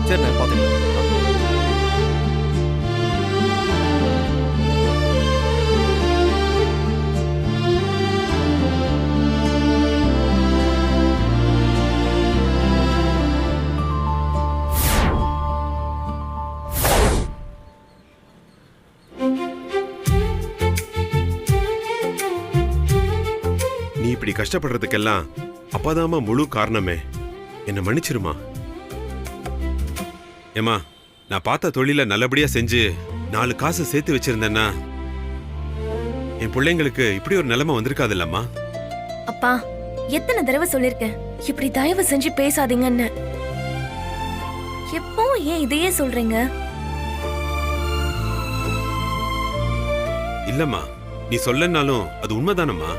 சரிண்ணே பார்த்துக்கலாம். நீ இப்படி கஷ்டப்படுறதுக்கெல்லாம் அப்பாதாமா முழு காரணமே. என்ன மன்னிச்சிருமா. ஏமா, நான் பார்த்த தொழில நல்லபடியா செஞ்சு 4 காசு சேர்த்து வச்சிருந்தேன்னா என் பிள்ளைங்களுக்கு இப்படி ஒரு நிலைமை வந்திருக்காதுல்லம்மா. அப்பா, எத்தனை தடவை சொல்லிருக்கேன் இப்படி தயவு செஞ்சு பேசாதீங்கன்னு. எப்போ ஏன் இதையே சொல்றீங்க? இல்லம்மா, நீ சொல்லனாலும் அது உண்மைதானம்மா.